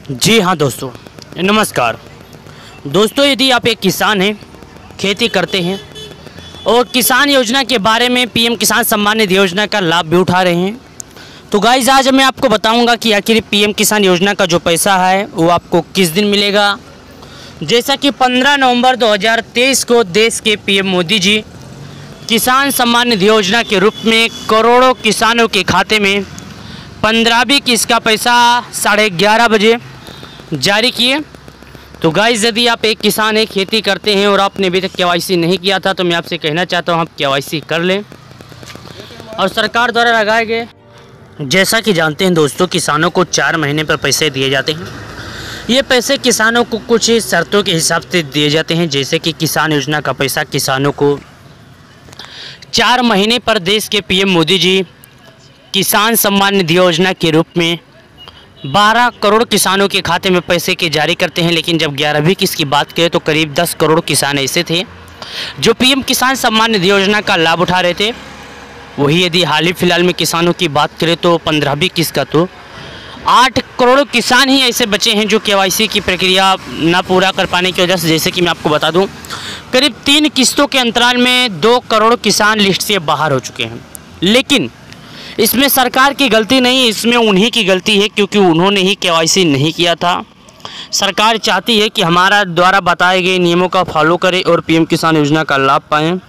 जी हाँ दोस्तों, नमस्कार दोस्तों। यदि आप एक किसान हैं, खेती करते हैं और किसान योजना के बारे में पीएम किसान सम्मान निधि योजना का लाभ भी उठा रहे हैं, तो गाइस आज मैं आपको बताऊंगा कि आखिर पीएम किसान योजना का जो पैसा है वो आपको किस दिन मिलेगा। जैसा कि 15 नवंबर 2023 को देश के पीएम मोदी जी किसान सम्मान निधि योजना के रूप में करोड़ों किसानों के खाते में 15वीं किस्त का पैसा 11:30 बजे जारी किए। तो गाइस यदि आप एक किसान है, खेती करते हैं और आपने अभी तक केवाईसी नहीं किया था, तो मैं आपसे कहना चाहता हूं आप केवाईसी कर लें। और सरकार द्वारा लगाए गए, जैसा कि जानते हैं दोस्तों, किसानों को 4 महीने पर पैसे दिए जाते हैं। ये पैसे किसानों को कुछ शर्तों के हिसाब से दिए जाते हैं, जैसे कि किसान योजना का पैसा किसानों को 4 महीने पर देश के पीएम मोदी जी किसान सम्मान निधि योजना के रूप में 12 करोड़ किसानों के खाते में पैसे के जारी करते हैं। लेकिन जब 11वीं किस्त की बात करें तो करीब 10 करोड़ किसान ऐसे थे जो पीएम किसान सम्मान निधि योजना का लाभ उठा रहे थे। वही यदि हाल ही फिलहाल में किसानों की बात करें तो 15वीं किस्त का तो 8 करोड़ किसान ही ऐसे बचे हैं जो केवाईसी की प्रक्रिया ना पूरा कर पाने की वजह से, जैसे कि मैं आपको बता दूं, करीब 3 किस्तों के अंतराल में 2 करोड़ किसान लिस्ट से बाहर हो चुके हैं। लेकिन इसमें सरकार की गलती नहीं, इसमें उन्हीं की गलती है, क्योंकि उन्होंने ही केवाईसी नहीं किया था। सरकार चाहती है कि हमारा द्वारा बताए गए नियमों का फॉलो करें और पीएम किसान योजना का लाभ पाएँ।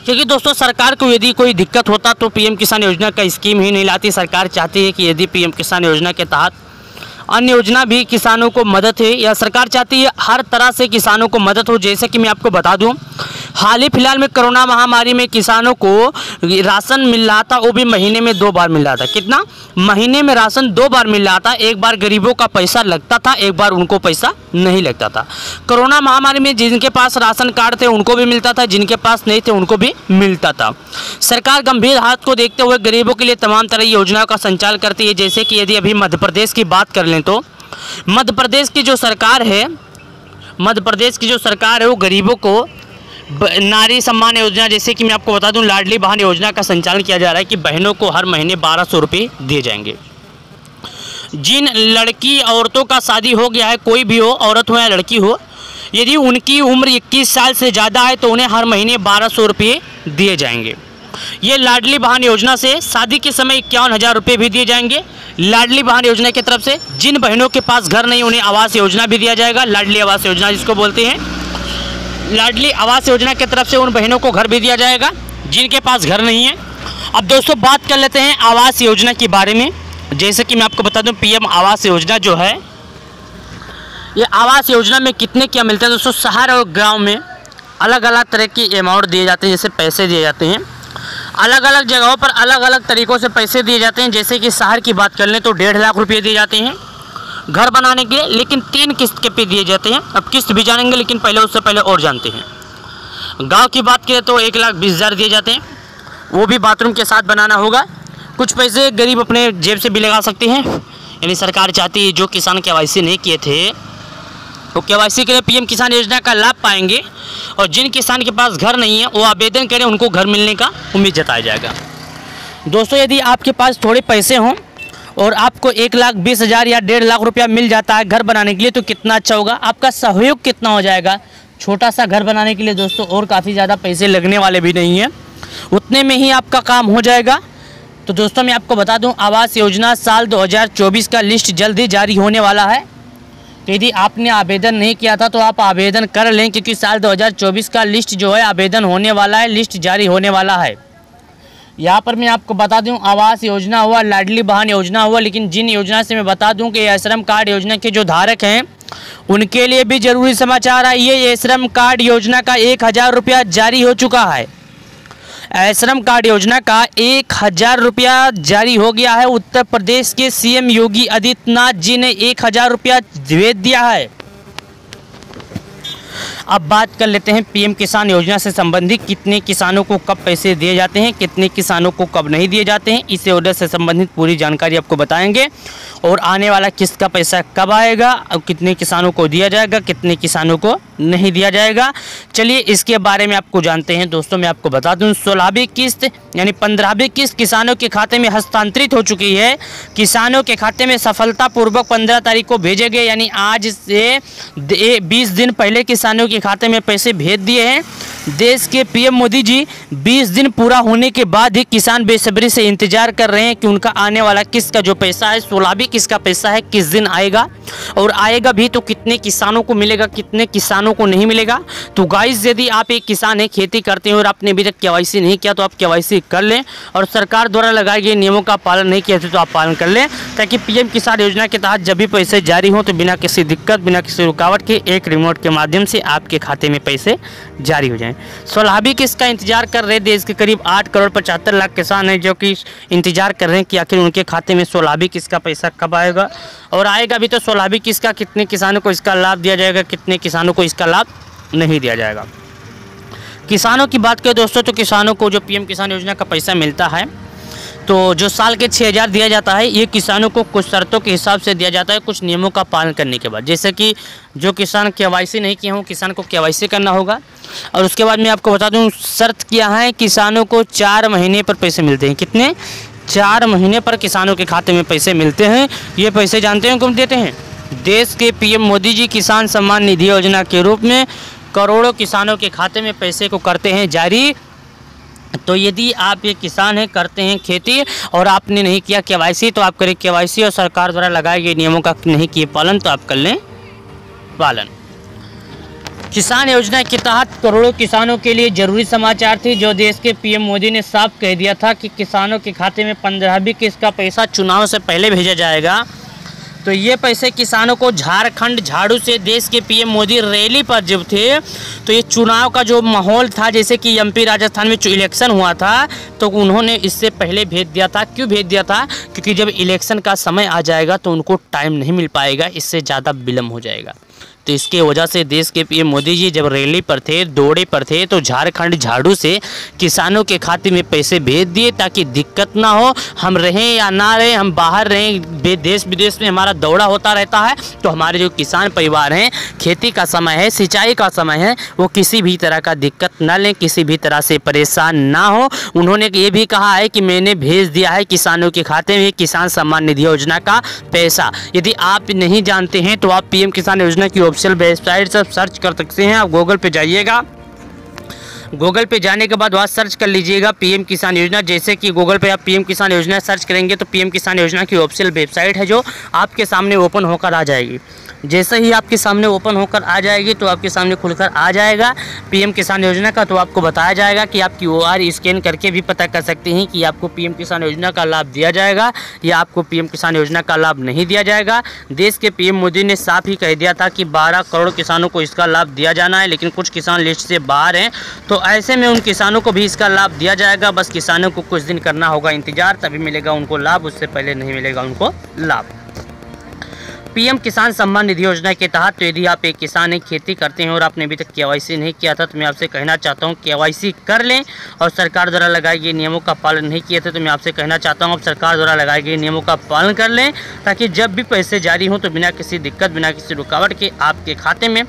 क्योंकि दोस्तों सरकार को यदि कोई दिक्कत होता तो पीएम किसान योजना का स्कीम ही नहीं लाती। सरकार चाहती है कि यदि पीएम किसान योजना के तहत अन्य योजना भी किसानों को मदद है, या सरकार चाहती है हर तरह से किसानों को मदद हो। जैसे कि मैं आपको बता दूं, हाल ही फिलहाल में कोरोना महामारी में किसानों को राशन मिल रहा था, वो भी महीने में 2 बार मिल रहा था। कितना? महीने में राशन 2 बार मिल रहा था। एक बार गरीबों का पैसा लगता था, एक बार उनको पैसा नहीं लगता था। कोरोना महामारी में जिनके पास राशन कार्ड थे उनको भी मिलता था, जिनके पास नहीं थे उनको भी मिलता था। सरकार गंभीर हालत को देखते हुए गरीबों के लिए तमाम तरह की योजनाओं का संचालन करती है। जैसे कि यदि अभी मध्य प्रदेश की बात कर लें तो मध्य प्रदेश की जो सरकार है वो गरीबों को नारी सम्मान योजना, जैसे कि मैं आपको बता दूं, लाडली बहन योजना का संचालन किया जा रहा है कि बहनों को हर महीने 1200 रुपये दिए जाएंगे। जिन लड़की औरतों का शादी हो गया है, कोई भी हो, औरत हो या लड़की हो, यदि उनकी उम्र 21 साल से ज़्यादा है तो उन्हें हर महीने 1200 रुपये दिए जाएंगे। ये लाडली बहन योजना से शादी के समय 51,000 रुपये भी दिए जाएंगे। लाडली बहन योजना की तरफ से जिन बहनों के पास घर नहीं उन्हें आवास योजना भी दिया जाएगा। लाडली आवास योजना जिसको बोलते हैं, लाडली आवास योजना की तरफ से उन बहनों को घर भी दिया जाएगा जिनके पास घर नहीं है। अब दोस्तों बात कर लेते हैं आवास योजना के बारे में। जैसे कि मैं आपको बता दूं, पीएम आवास योजना जो है, ये आवास योजना में कितने क्या मिलते हैं दोस्तों। शहर और गांव में अलग अलग तरह की अमाउंट दिए जाते हैं, जैसे पैसे दिए जाते हैं। अलग अलग जगहों पर अलग अलग तरीक़ों से पैसे दिए जाते हैं। जैसे कि शहर की बात कर लें तो 1.5 लाख रुपये दिए जाते हैं घर बनाने के लिए, लेकिन 3 किस्त के पे दिए जाते हैं। अब किस्त भी जानेंगे, लेकिन पहले उससे पहले और जानते हैं। गांव की बात करें तो 1,20,000 दिए जाते हैं, वो भी बाथरूम के साथ बनाना होगा। कुछ पैसे गरीब अपने जेब से भी लगा सकते हैं। यानी सरकार चाहती है जो किसान केवाईसी नहीं किए थे वो केवाईसी के लिए पीएम किसान योजना का लाभ पाएंगे, और जिन किसान के पास घर नहीं है वो आवेदन करें, उनको घर मिलने का उम्मीद जताया जाएगा। दोस्तों यदि आपके पास थोड़े पैसे हों और आपको 1,20,000 या 1.5 लाख रुपया मिल जाता है घर बनाने के लिए, तो कितना अच्छा होगा। आपका सहयोग कितना हो जाएगा। छोटा सा घर बनाने के लिए दोस्तों और काफ़ी ज़्यादा पैसे लगने वाले भी नहीं हैं, उतने में ही आपका काम हो जाएगा। तो दोस्तों मैं आपको बता दूं, आवास योजना साल 2024 का लिस्ट जल्द ही जारी होने वाला है। तो यदि आपने आवेदन नहीं किया था तो आप आवेदन कर लें, क्योंकि साल 2024 का लिस्ट जो है आवेदन होने वाला है, लिस्ट जारी होने वाला है। यहाँ पर मैं आपको बता दूं, आवास योजना हुआ, लाडली बहन योजना हुआ, लेकिन जिन योजना से मैं बता दूं कि श्रम कार्ड योजना के जो धारक हैं उनके लिए भी जरूरी समाचार है। ये श्रम कार्ड योजना का 1,000 रुपया जारी हो चुका है। श्रम कार्ड योजना का 1,000 रुपया जारी हो गया है। उत्तर प्रदेश के सीएम योगी आदित्यनाथ जी ने 1,000 रुपया भेज दिया है। अब बात कर लेते हैं पीएम किसान योजना से संबंधित कितने किसानों को कब पैसे दिए जाते हैं, कितने किसानों को कब नहीं दिए जाते हैं। इस योजना से संबंधित पूरी जानकारी आपको बताएंगे और आने वाला किस्त का पैसा कब आएगा और कितने किसानों को दिया जाएगा, कितने किसानों को नहीं दिया जाएगा। चलिए इसके बारे में आपको जानते हैं। दोस्तों मैं आपको बता दूं 16वीं किस्त यानी 15वीं किस्त किसानों के खाते में हस्तांतरित हो चुकी है। किसानों के खाते में सफलतापूर्वक 15 तारीख को भेजे गए, यानी आज से 20 दिन पहले किसानों के खाते में पैसे भेज दिए हैं। देश के पीएम मोदी जी 20 दिन पूरा होने के बाद ही किसान बेसब्री से इंतजार कर रहे हैं कि उनका आने वाला किस्त का जो पैसा है, 16वीं किस्त का पैसा है, किस दिन आएगा और आएगा भी तो कितने किसानों को मिलेगा, कितने किसानों को नहीं मिलेगा। तो गाइस यदि आप एक किसान हैं, खेती करते हैं और आपने अभी तक केवाईसी नहीं किया तो आप केवाईसी कर लें और सरकार द्वारा लगाए गए नियमों का पालन नहीं किया तो आप पालन कर लें, ताकि पीएम किसान योजना के तहत जब भी पैसे जारी हों तो बिना किसी दिक्कत, बिना किसी रुकावट के एक रिमोट के माध्यम से आपके खाते में पैसे जारी हो जाएं। 16वीं किस्त का इंतजार कर रहे देश के करीब 8 करोड़ 75 लाख किसान हैं, जो कि इंतजार कर रहे हैं कि आखिर उनके खाते में 16वीं किस्त का पैसा कब आएगा और आएगा भी तो 16वीं किस्त का कितने किसानों को इसका लाभ दिया जाएगा, कितने किसानों को इसका लाभ नहीं दिया जाएगा। किसानों की बात करें दोस्तों तो किसानों को जो पीएम किसान योजना का पैसा मिलता है तो जो साल के 6,000 दिया जाता है, ये किसानों को कुछ शर्तों के हिसाब से दिया जाता है, कुछ नियमों का पालन करने के बाद। जैसे कि जो किसान केवाईसी नहीं किए हों, किसान को केवाईसी करना होगा। और उसके बाद मैं आपको बता दूं शर्त क्या है, किसानों को 4 महीने पर पैसे मिलते हैं। कितने? 4 महीने पर किसानों के खाते में पैसे मिलते हैं। ये पैसे जानते हैं कौन देते हैं? देश के पीएम मोदी जी किसान सम्मान निधि योजना के रूप में करोड़ों किसानों के खाते में पैसे को करते हैं जारी। तो यदि आप एक किसान हैं, करते हैं खेती और आपने नहीं किया केवाईसी तो आप करें केवाईसी और सरकार द्वारा लगाए गए नियमों का नहीं किए पालन तो आप कर लें पालन। किसान योजना के तहत करोड़ों किसानों के लिए जरूरी समाचार थी, जो देश के पीएम मोदी ने साफ कह दिया था कि किसानों के खाते में 15वीं किस्त का पैसा चुनाव से पहले भेजा जाएगा। तो ये पैसे किसानों को झारखंड झाड़ू से देश के पीएम मोदी रैली पर जब थे तो ये चुनाव का जो माहौल था, जैसे कि एमपी राजस्थान में जो इलेक्शन हुआ था तो उन्होंने इससे पहले भेज दिया था। क्यों भेज दिया था? क्योंकि जब इलेक्शन का समय आ जाएगा तो उनको टाइम नहीं मिल पाएगा, इससे ज़्यादा विलम्ब हो जाएगा। तो इसके वजह से देश के पीएम मोदी जी जब रैली पर थे, दौरे पर थे, तो झारखंड झाड़ू से किसानों के खाते में पैसे भेज दिए ताकि दिक्कत ना हो। हम रहें या ना रहें, हम बाहर रहें, देश विदेश में हमारा दौरा होता रहता है, तो हमारे जो किसान परिवार हैं, खेती का समय है, सिंचाई का समय है, वो किसी भी तरह का दिक्कत ना लें, किसी भी तरह से परेशान ना हो। उन्होंने ये भी कहा है कि मैंने भेज दिया है किसानों के खाते में किसान सम्मान निधि योजना का पैसा। यदि आप नहीं जानते हैं तो आप पीएम किसान योजना की ऑफिशियल वेबसाइट से सर्च कर सकते हैं। आप गूगल पे जाइएगा, गूगल पे जाने के बाद वहाँ सर्च कर लीजिएगा पीएम किसान योजना। जैसे कि गूगल पे आप पीएम किसान योजना सर्च करेंगे तो पीएम किसान योजना की ऑफिशियल वेबसाइट है जो आपके सामने ओपन होकर आ जाएगी। जैसे ही आपके सामने ओपन होकर आ जाएगी तो आपके सामने खुलकर आ जाएगा पीएम किसान योजना का। तो आपको बताया जाएगा कि आप QR स्कैन करके भी पता कर सकते हैं कि आपको पीएम किसान योजना का लाभ दिया जाएगा या आपको पीएम किसान योजना का लाभ नहीं दिया जाएगा। देश के पीएम मोदी ने साफ ही कह दिया था कि 12 करोड़ किसानों को इसका लाभ दिया जाना है, लेकिन कुछ किसान लिस्ट से बाहर हैं, तो ऐसे में उन किसानों को भी इसका लाभ दिया जाएगा। बस किसानों को कुछ दिन करना होगा इंतजार, तभी मिलेगा उनको लाभ, उससे पहले नहीं मिलेगा उनको लाभ। पीएम किसान सम्मान निधि योजना के तहत तो यदि आप एक किसान हैं, खेती करते हैं और आपने अभी तक केवाईसी नहीं किया था तो मैं आपसे कहना चाहता हूं केवाईसी कर लें। और सरकार द्वारा लगाए गए नियमों का पालन नहीं किए थे तो मैं आपसे कहना चाहता हूं आप सरकार द्वारा लगाए गए नियमों का पालन कर लें, ताकि जब भी पैसे जारी हों तो बिना किसी दिक्कत, बिना किसी रुकावट के आपके खाते में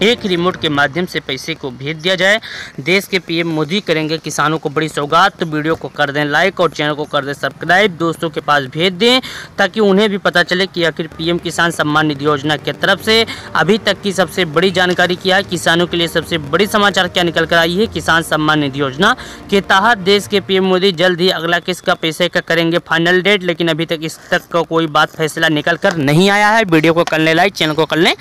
एक रिमोट के माध्यम से पैसे को भेज दिया जाए। देश के पीएम मोदी करेंगे किसानों को बड़ी सौगात। तो वीडियो को कर दें लाइक और चैनल को कर दें सब्सक्राइब, दोस्तों के पास भेज दें ताकि उन्हें भी पता चले कि आखिर पीएम किसान सम्मान निधि योजना की तरफ से अभी तक की सबसे बड़ी जानकारी क्या है, किसानों के लिए सबसे बड़ी समाचार क्या निकल कर आई है। किसान सम्मान निधि योजना के तहत देश के पीएम मोदी जल्द ही अगला किस्त का पैसे का करेंगे फाइनल डेट, लेकिन अभी तक इस तक का कोई बात फैसला निकल कर नहीं आया है। वीडियो को कर लें लाइक, चैनल को कर लें।